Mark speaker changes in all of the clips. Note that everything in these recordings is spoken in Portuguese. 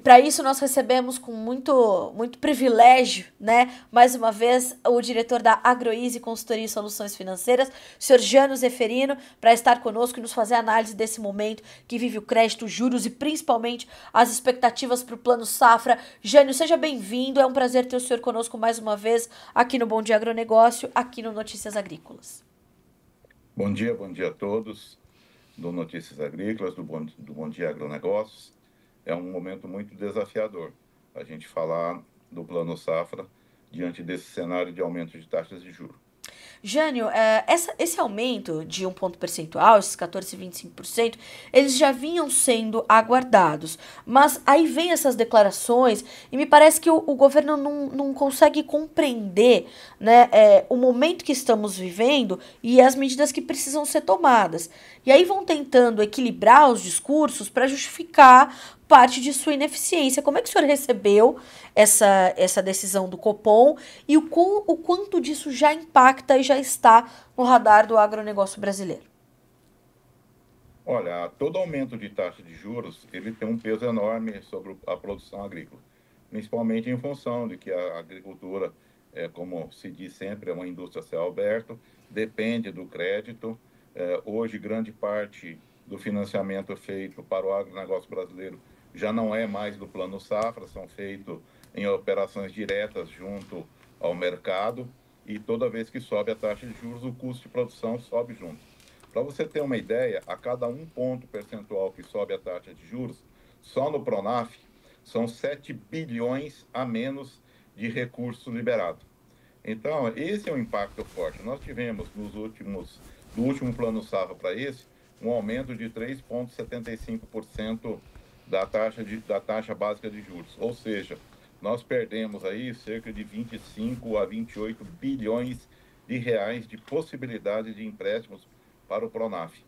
Speaker 1: Para isso, nós recebemos com muito privilégio, né? Mais uma vez, o diretor da Agroeasy Consultoria e Soluções Financeiras, o senhor Jânio Zeferino, para estar conosco e nos fazer análise desse momento que vive o crédito, os juros e principalmente as expectativas para o Plano Safra. Jânio, seja bem-vindo. É um prazer ter o senhor conosco mais uma vez aqui no Bom Dia Agronegócio, aqui no Notícias Agrícolas.
Speaker 2: Bom dia a todos do Notícias Agrícolas, do Bom Dia Agronegócios. É um momento muito desafiador a gente falar do Plano Safra diante desse cenário de aumento de taxas de juros.
Speaker 1: Jânio, esse aumento de um ponto percentual, esses 14,25%, eles já vinham sendo aguardados. Mas aí vem essas declarações e me parece que o governo não consegue compreender, né, o momento que estamos vivendo e as medidas que precisam ser tomadas. E aí vão tentando equilibrar os discursos para justificar parte de sua ineficiência. Como é que o senhor recebeu essa decisão do Copom e o quanto disso já impacta e já está no radar do agronegócio brasileiro?
Speaker 2: Olha, todo aumento de taxa de juros, ele tem um peso enorme sobre a produção agrícola, principalmente em função de que a agricultura, como se diz sempre, é uma indústria a céu aberto, depende do crédito. Hoje, grande parte do financiamento feito para o agronegócio brasileiro já não é mais do Plano Safra, são feitos em operações diretas junto ao mercado, e toda vez que sobe a taxa de juros, o custo de produção sobe junto. Para você ter uma ideia, a cada um ponto percentual que sobe a taxa de juros, só no Pronaf, são 7 bilhões a menos de recursos liberados. Então, esse é um impacto forte. Nós tivemos do último Plano Safra para esse, um aumento de 3,75% da taxa básica de juros. Ou seja, nós perdemos aí cerca de 25 a 28 bilhões de reais de possibilidade de empréstimos para o Pronaf.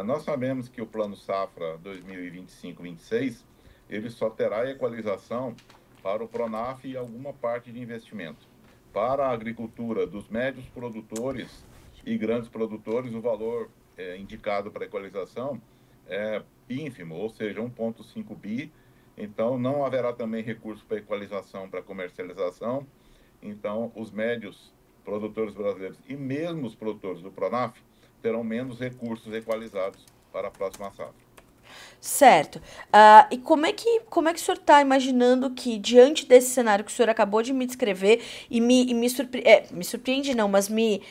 Speaker 2: Nós sabemos que o Plano Safra 2025-26, ele só terá equalização para o Pronaf e alguma parte de investimento. Para a agricultura dos médios produtores e grandes produtores, o valor indicado para equalização é ínfimo, ou seja, 1,5 bi. Então, não haverá também recurso para equalização para comercialização. Então, os médios produtores brasileiros e mesmo os produtores do Pronaf terão menos recursos equalizados para a próxima safra.
Speaker 1: Certo. E como é que o senhor está imaginando que, diante desse cenário que o senhor acabou de me descrever, me surpreende não, mas me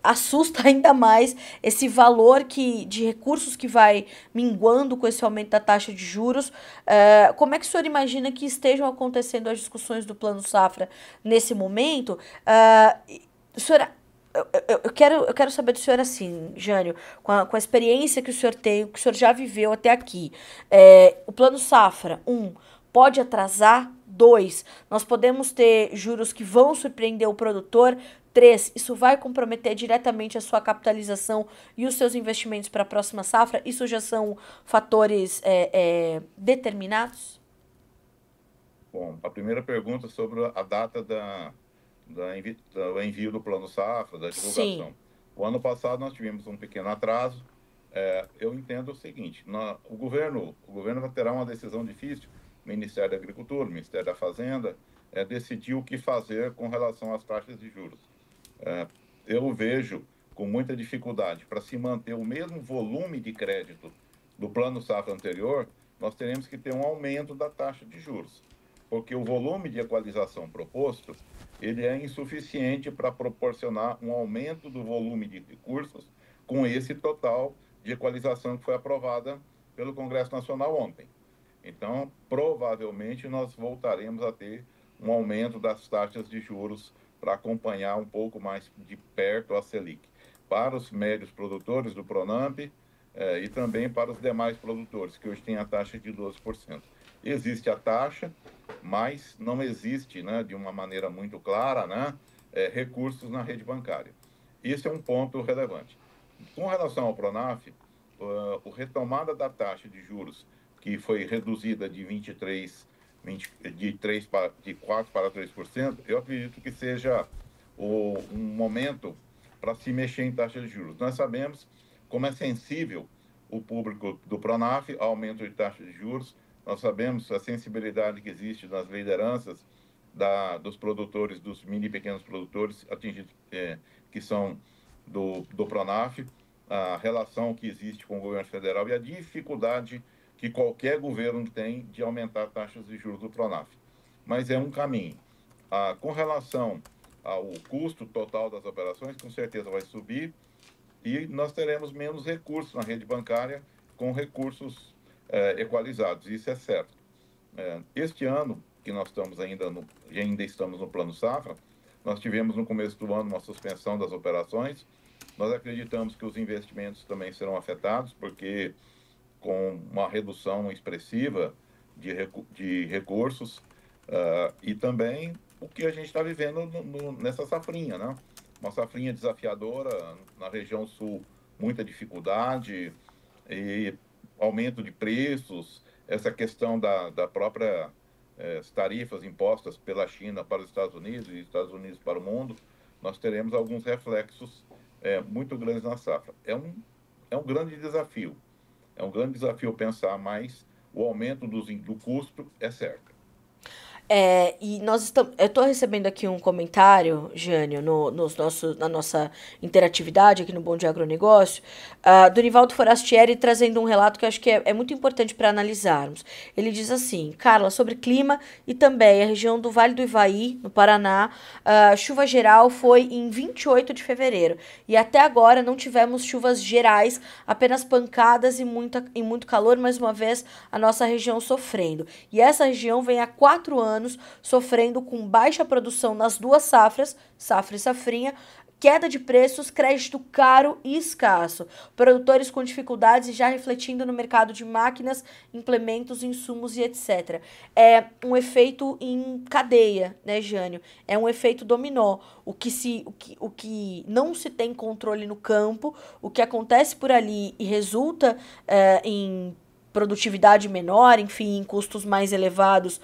Speaker 1: assusta ainda mais esse valor de recursos que vai minguando com esse aumento da taxa de juros, como é que o senhor imagina que estejam acontecendo as discussões do Plano Safra nesse momento? O senhor eu quero saber do senhor assim, Jânio, com a experiência que o senhor tem, que o senhor já viveu até aqui. O Plano Safra, pode atrasar? Dois, nós podemos ter juros que vão surpreender o produtor? Três, isso vai comprometer diretamente a sua capitalização e os seus investimentos para a próxima safra? Isso já são fatores determinados?
Speaker 2: Bom, a primeira pergunta sobre a data do envio do Plano Safra, da
Speaker 1: Sim.
Speaker 2: divulgação. O ano passado nós tivemos um pequeno atraso. Eu entendo o seguinte: o governo terá uma decisão difícil. O Ministério da Agricultura, o Ministério da Fazenda, decidir o que fazer com relação às taxas de juros. Eu vejo com muita dificuldade para se manter o mesmo volume de crédito do Plano Safra anterior, nós teremos que ter um aumento da taxa de juros, porque o volume de equalização proposto ele é insuficiente para proporcionar um aumento do volume de recursos com esse total de equalização que foi aprovada pelo Congresso Nacional ontem. Então, provavelmente, nós voltaremos a ter um aumento das taxas de juros para acompanhar um pouco mais de perto a Selic, para os médios produtores do Pronamp e também para os demais produtores, que hoje têm a taxa de 12%. Existe a taxa, mas não existe, né, de uma maneira muito clara, né, recursos na rede bancária. Isso é um ponto relevante. Com relação ao Pronaf, a retomada da taxa de juros, que foi reduzida de 4 para 3%, eu acredito que seja um momento para se mexer em taxa de juros. Nós sabemos como é sensível o público do Pronaf ao aumento de taxa de juros, Nós sabemos a sensibilidade que existe nas lideranças dos produtores, dos mini e pequenos produtores atingidos, que são do Pronaf, a relação que existe com o governo federal e a dificuldade que qualquer governo tem de aumentar taxas de juros do Pronaf. Mas é um caminho. Com relação ao custo total das operações, com certeza vai subir e nós teremos menos recursos na rede bancária com recursos equalizados, isso é certo. Este ano, que nós estamos ainda estamos no Plano Safra, nós tivemos no começo do ano uma suspensão das operações. Nós acreditamos que os investimentos também serão afetados, porque com uma redução expressiva de recursos, e também o que a gente está vivendo nessa safrinha, né? Uma safrinha desafiadora na região sul, muita dificuldade e aumento de preços, essa questão da própria tarifas impostas pela China para os Estados Unidos e Estados Unidos para o mundo, nós teremos alguns reflexos muito grandes na safra. É um grande desafio. É um grande desafio pensar, mas o aumento do custo é certo.
Speaker 1: E nós estamos. Eu estou recebendo aqui um comentário, Jânio, na nossa interatividade aqui no Bom Dia Agronegócio, do Nivaldo Forastieri trazendo um relato que eu acho que é muito importante para analisarmos. Ele diz assim: Carla, sobre clima e também a região do Vale do Ivaí, no Paraná, chuva geral foi em 28 de fevereiro. E até agora não tivemos chuvas gerais, apenas pancadas e muito calor, mais uma vez a nossa região sofrendo. E essa região vem há 4 anos sofrendo com baixa produção nas duas safras, safra e safrinha, queda de preços, crédito caro e escasso. Produtores com dificuldades e já refletindo no mercado de máquinas, implementos, insumos e etc. É um efeito em cadeia, né, Jânio? É um efeito dominó. O que não se tem controle no campo, o que acontece por ali e resulta em produtividade menor, enfim, em custos mais elevados,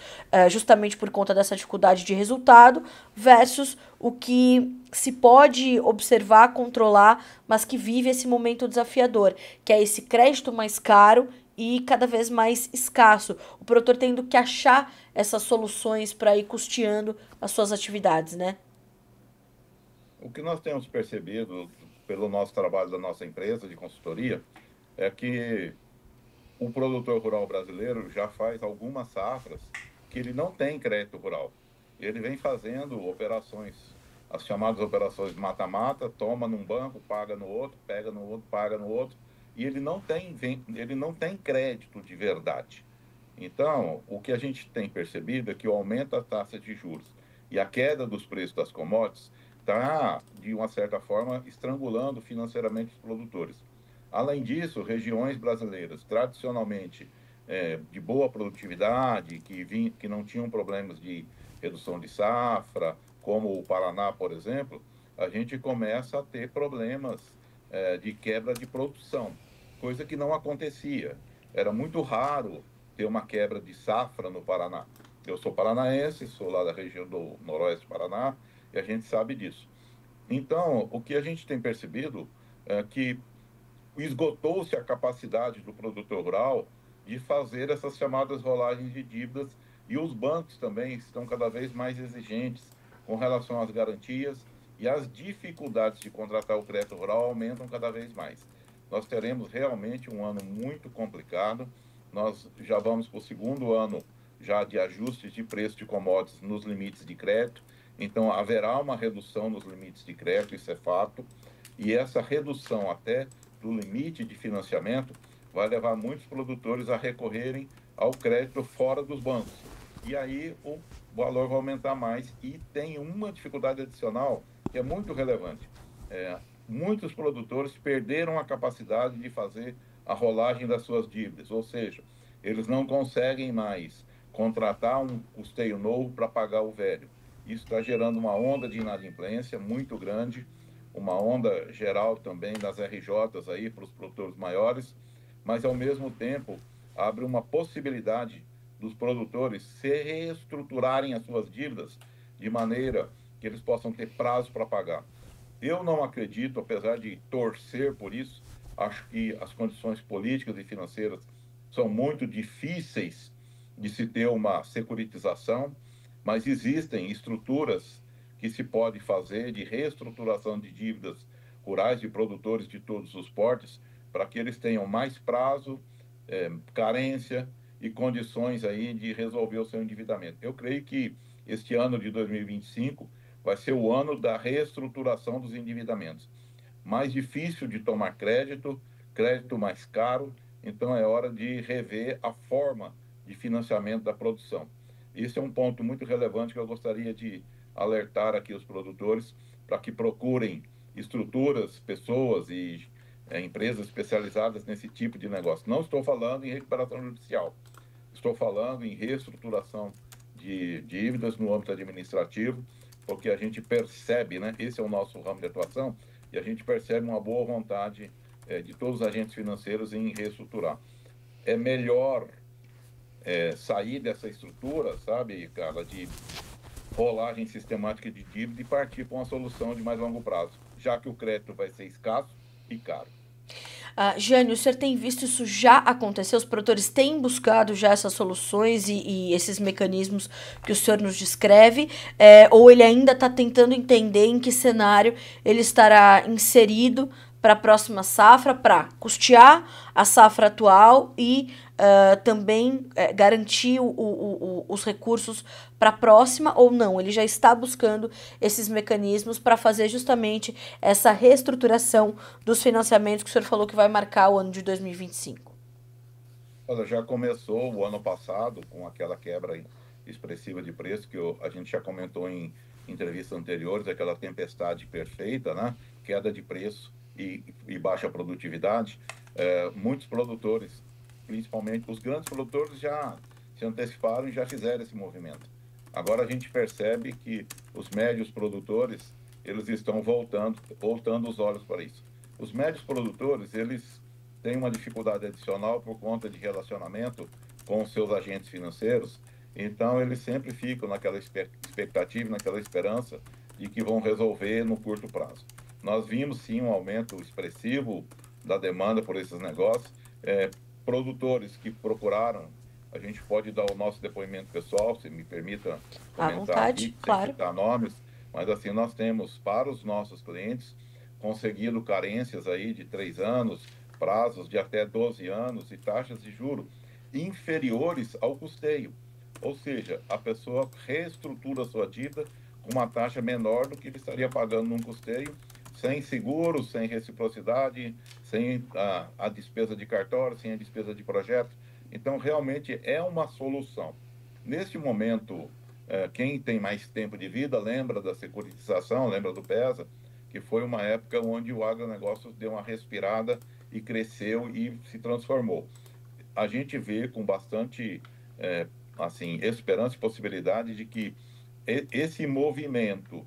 Speaker 1: justamente por conta dessa dificuldade de resultado, versus o que se pode observar, controlar, mas que vive esse momento desafiador, que é esse crédito mais caro e cada vez mais escasso. O produtor tendo que achar essas soluções para ir custeando as suas atividades, né?
Speaker 2: O que nós temos percebido pelo nosso trabalho da nossa empresa de consultoria é que o produtor rural brasileiro já faz algumas safras que ele não tem crédito rural. Ele vem fazendo operações, as chamadas operações mata-mata, toma num banco, paga no outro, pega no outro, paga no outro, e ele não tem crédito de verdade. Então, o que a gente tem percebido é que o aumento da taxa de juros e a queda dos preços das commodities está, de uma certa forma, estrangulando financeiramente os produtores. Além disso, regiões brasileiras tradicionalmente de boa produtividade, que não tinham problemas de redução de safra, como o Paraná, por exemplo, a gente começa a ter problemas de quebra de produção, coisa que não acontecia. Era muito raro ter uma quebra de safra no Paraná. Eu sou paranaense, sou lá da região do Noroeste do Paraná, e a gente sabe disso. Então, o que a gente tem percebido é que esgotou-se a capacidade do produtor rural de fazer essas chamadas rolagens de dívidas e os bancos também estão cada vez mais exigentes com relação às garantias e as dificuldades de contratar o crédito rural aumentam cada vez mais. Nós teremos realmente um ano muito complicado, nós já vamos para o segundo ano já de ajustes de preço de commodities nos limites de crédito, então haverá uma redução nos limites de crédito, isso é fato, e essa redução até do limite de financiamento vai levar muitos produtores a recorrerem ao crédito fora dos bancos. E aí o valor vai aumentar mais. E tem uma dificuldade adicional que é muito relevante. Muitos produtores perderam a capacidade de fazer a rolagem das suas dívidas, ou seja, eles não conseguem mais contratar um custeio novo para pagar o velho. Isso está gerando uma onda de inadimplência muito grande, uma onda geral também das RJs aí para os produtores maiores, mas ao mesmo tempo abre uma possibilidade dos produtores se reestruturarem as suas dívidas de maneira que eles possam ter prazo para pagar. Eu não acredito, apesar de torcer por isso, acho que as condições políticas e financeiras são muito difíceis de se ter uma securitização, mas existem estruturas que se pode fazer de reestruturação de dívidas rurais de produtores de todos os portes, para que eles tenham mais prazo, carência e condições aí de resolver o seu endividamento. Eu creio que este ano de 2025 vai ser o ano da reestruturação dos endividamentos. Mais difícil de tomar crédito, crédito mais caro, então é hora de rever a forma de financiamento da produção. Isso é um ponto muito relevante que eu gostaria de alertar aqui os produtores para que procurem estruturas, pessoas e empresas especializadas nesse tipo de negócio. Não estou falando em recuperação judicial, estou falando em reestruturação de dívidas no âmbito administrativo, porque a gente percebe, né? Esse é o nosso ramo de atuação, e a gente percebe uma boa vontade de todos os agentes financeiros em reestruturar. É melhor sair dessa estrutura, sabe, cara, de rolagem sistemática de dívida e partir para uma solução de mais longo prazo, já que o crédito vai ser escasso e caro.
Speaker 1: Jânio, o senhor tem visto isso já acontecer? Os produtores têm buscado já essas soluções e esses mecanismos que o senhor nos descreve? Ou ele ainda está tentando entender em que cenário ele estará inserido para a próxima safra, para custear a safra atual e também garantir os recursos para a próxima, ou não? Ele já está buscando esses mecanismos para fazer justamente essa reestruturação dos financiamentos que o senhor falou que vai marcar o ano de 2025.
Speaker 2: Olha, já começou o ano passado com aquela quebra expressiva de preço que a gente já comentou em entrevistas anteriores, aquela tempestade perfeita, né? Queda de preço e baixa produtividade. Muitos produtores, principalmente os grandes produtores, já se anteciparam e já fizeram esse movimento. Agora a gente percebe que os médios produtores, eles estão voltando os olhos para isso. Os médios produtores, eles têm uma dificuldade adicional por conta de relacionamento com os seus agentes financeiros, então eles sempre ficam naquela expectativa, naquela esperança de que vão resolver no curto prazo. Nós vimos sim um aumento expressivo da demanda por esses negócios, produtores que procuraram, a gente pode dar o nosso depoimento pessoal, se me permita
Speaker 1: À
Speaker 2: comentar
Speaker 1: vontade,
Speaker 2: aqui, sem
Speaker 1: claro.
Speaker 2: citar nomes, mas assim, nós temos para os nossos clientes conseguido carências aí de 3 anos, prazos de até 12 anos e taxas de juros inferiores ao custeio. Ou seja, a pessoa reestrutura a sua dívida com uma taxa menor do que ele estaria pagando num custeio, sem seguro, sem reciprocidade, sem a despesa de cartório, sem a despesa de projeto. Então, realmente é uma solução. Neste momento, quem tem mais tempo de vida lembra da securitização, lembra do PESA, que foi uma época onde o agronegócio deu uma respirada e cresceu e se transformou. A gente vê com bastante assim, esperança e possibilidade de que esse movimento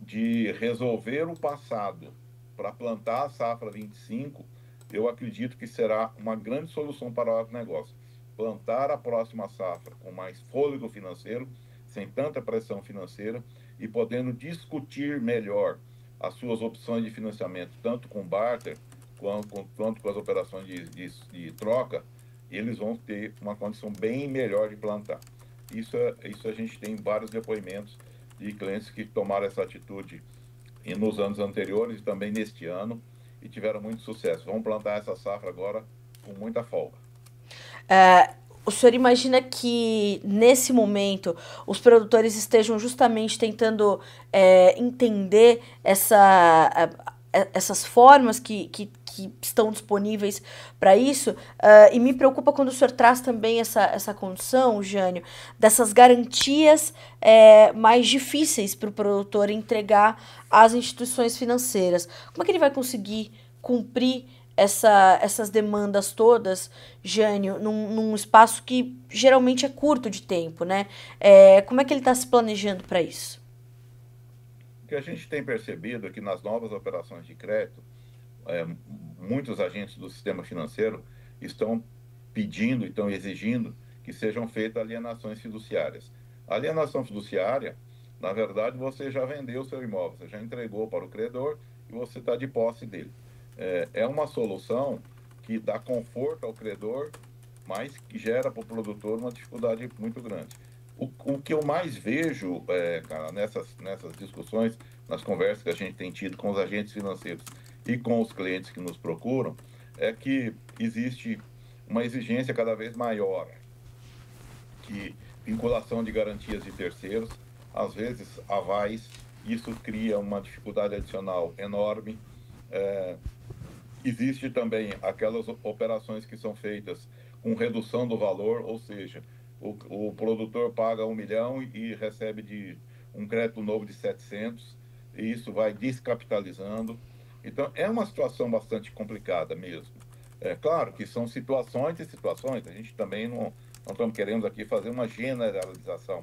Speaker 2: de resolver o passado para plantar a safra 25, eu acredito que será uma grande solução para o agronegócio. Plantar a próxima safra com mais fôlego financeiro, sem tanta pressão financeira e podendo discutir melhor as suas opções de financiamento, tanto com barter quanto com as operações de troca, eles vão ter uma condição bem melhor de plantar. Isso a gente tem vários depoimentos de clientes que tomaram essa atitude nos anos anteriores e também neste ano e tiveram muito sucesso. Vamos plantar essa safra agora com muita folga.
Speaker 1: O senhor imagina que, nesse momento, os produtores estejam justamente tentando entender essas formas que estão disponíveis para isso? E me preocupa quando o senhor traz também essa condição, Jânio, dessas garantias mais difíceis para o produtor entregar às instituições financeiras. Como é que ele vai conseguir cumprir essas demandas todas, Jânio, num espaço que geralmente é curto de tempo, né? Como é que ele está se planejando para isso?
Speaker 2: O que a gente tem percebido é que nas novas operações de crédito, muitos agentes do sistema financeiro estão pedindo, estão exigindo que sejam feitas alienações fiduciárias. A alienação fiduciária, na verdade, você já vendeu o seu imóvel, você já entregou para o credor e você está de posse dele. É uma solução que dá conforto ao credor mas que gera para o produtor uma dificuldade muito grande. O que eu mais vejo, cara, nessas discussões, nas conversas que a gente tem tido com os agentes financeiros e com os clientes que nos procuram, é que existe uma exigência cada vez maior, que vinculação de garantias de terceiros, às vezes avais, isso cria uma dificuldade adicional enorme. Existe também aquelas operações que são feitas com redução do valor, ou seja, o produtor paga 1 milhão e recebe um crédito novo de 700, e isso vai descapitalizando. Então, é uma situação bastante complicada mesmo. É claro que são situações e situações, a gente também não estamos querendo aqui fazer uma generalização,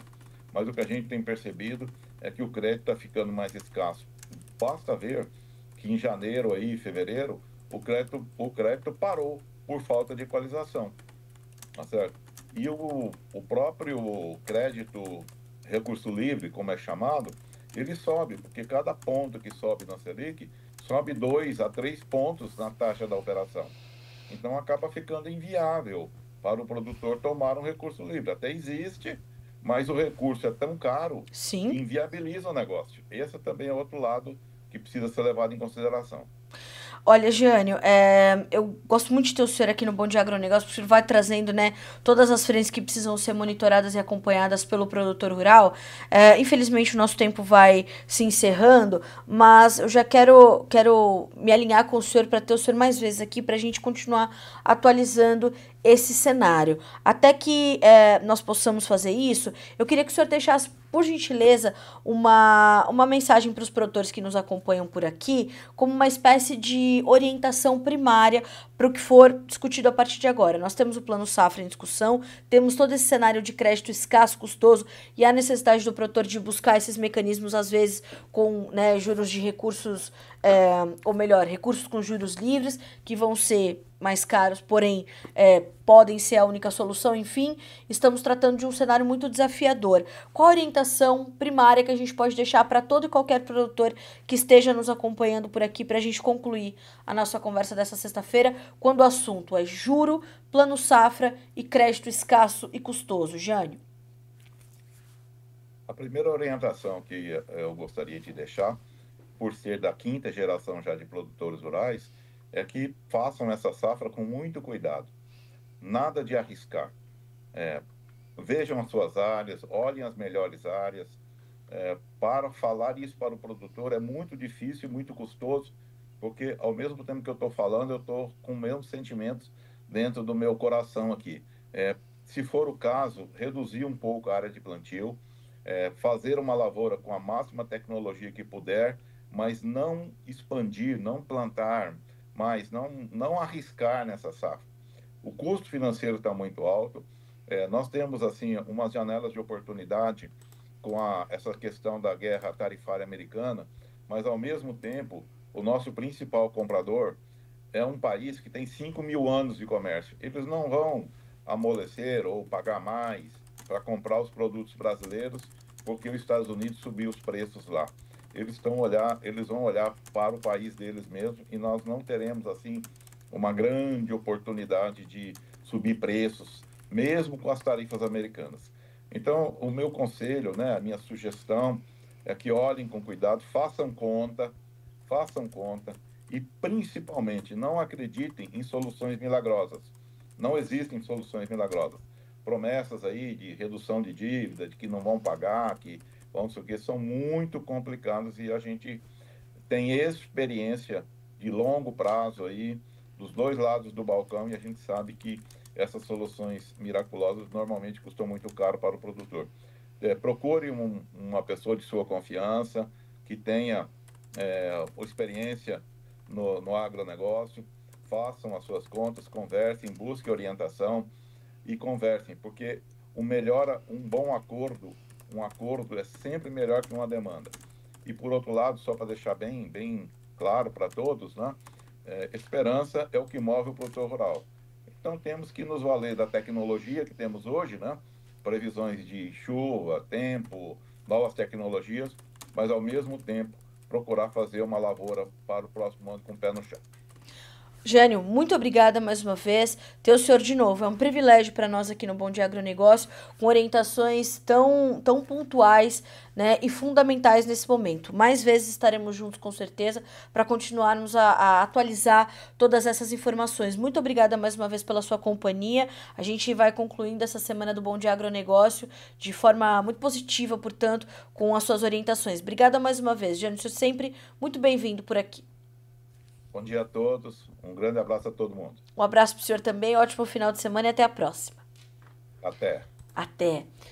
Speaker 2: mas o que a gente tem percebido é que o crédito está ficando mais escasso. Basta ver que em janeiro, aí, fevereiro, o crédito parou por falta de equalização, tá certo? E o próprio crédito recurso livre, como é chamado, ele sobe, porque cada ponto que sobe na Selic, sobe 2 a 3 pontos na taxa da operação. Então acaba ficando inviável para o produtor tomar um recurso livre. Até existe, mas o recurso é tão caro que
Speaker 1: Sim.
Speaker 2: inviabiliza o negócio. Esse também é outro lado que precisa ser levado em consideração.
Speaker 1: Olha, Jânio, eu gosto muito de ter o senhor aqui no Bom Dia Agronegócio, porque o senhor vai trazendo, né, todas as frentes que precisam ser monitoradas e acompanhadas pelo produtor rural. Infelizmente, o nosso tempo vai se encerrando, mas eu já quero me alinhar com o senhor para ter o senhor mais vezes aqui, para a gente continuar atualizando esse cenário. Até que nós possamos fazer isso, eu queria que o senhor deixasse, por gentileza, uma mensagem para os produtores que nos acompanham por aqui, como uma espécie de orientação primária para o que for discutido a partir de agora. Nós temos o Plano Safra em discussão, temos todo esse cenário de crédito escasso, custoso, e a necessidade do produtor de buscar esses mecanismos, às vezes, com, né, juros de recursos, ou melhor, recursos com juros livres, que vão ser mais caros, porém podem ser a única solução. Enfim, estamos tratando de um cenário muito desafiador. Qual a orientação primária que a gente pode deixar para todo e qualquer produtor que esteja nos acompanhando por aqui, para a gente concluir a nossa conversa dessa sexta-feira, quando o assunto é juro, plano safra e crédito escasso e custoso? Jânio.
Speaker 2: A primeira orientação que eu gostaria de deixar, por ser da quinta geração já de produtores rurais, é que façam essa safra com muito cuidado. Nada de arriscar. É, Vejam as suas áreas, olhem as melhores áreas. Para falar isso para o produtor é muito difícil e muito custoso, porque ao mesmo tempo que eu estou falando, eu estou com os mesmos sentimentos dentro do meu coração aqui. Se for o caso, reduzir um pouco a área de plantio, fazer uma lavoura com a máxima tecnologia que puder, mas não expandir, não plantar mais, não arriscar nessa safra. O custo financeiro está muito alto. Nós temos assim umas janelas de oportunidade com essa questão da guerra tarifária americana, mas ao mesmo tempo o nosso principal comprador é um país que tem 5 mil anos de comércio. Eles não vão amolecer ou pagar mais para comprar os produtos brasileiros porque os Estados Unidos subiu os preços lá. Eles vão olhar para o país deles mesmo, e nós não teremos assim uma grande oportunidade de subir preços, mesmo com as tarifas americanas. Então, o meu conselho, né, a minha sugestão é que olhem com cuidado, façam conta e, principalmente, não acreditem em soluções milagrosas. Não existem soluções milagrosas. Promessas aí de redução de dívida, de que não vão pagar, que vão não sei o quê, são muito complicadas, e a gente tem experiência de longo prazo aí, dos dois lados do balcão, e a gente sabe que essas soluções miraculosas normalmente custam muito caro para o produtor. Procure uma pessoa de sua confiança, que tenha experiência no agronegócio, façam as suas contas, conversem, busquem orientação e conversem, porque um bom acordo, um acordo é sempre melhor que uma demanda. E por outro lado, só para deixar bem claro para todos, né? Esperança é o que move o produtor rural. Então temos que nos valer da tecnologia que temos hoje, né? Previsões de chuva, tempo, novas tecnologias, mas ao mesmo tempo procurar fazer uma lavoura para o próximo ano com o pé no chão.
Speaker 1: Jânio, muito obrigada mais uma vez. Ter o senhor de novo é um privilégio para nós aqui no Bom Dia Agronegócio, com orientações tão pontuais, né, e fundamentais nesse momento. Mais vezes estaremos juntos com certeza para continuarmos a atualizar todas essas informações. Muito obrigada mais uma vez pela sua companhia. A gente vai concluindo essa semana do Bom Dia Agronegócio de forma muito positiva, portanto, com as suas orientações. Obrigada mais uma vez, Jânio. Você sempre muito bem-vindo por aqui.
Speaker 2: Bom dia a todos, um grande abraço a todo mundo.
Speaker 1: Um abraço para o senhor também, ótimo final de semana e até a próxima.
Speaker 2: Até.
Speaker 1: Até.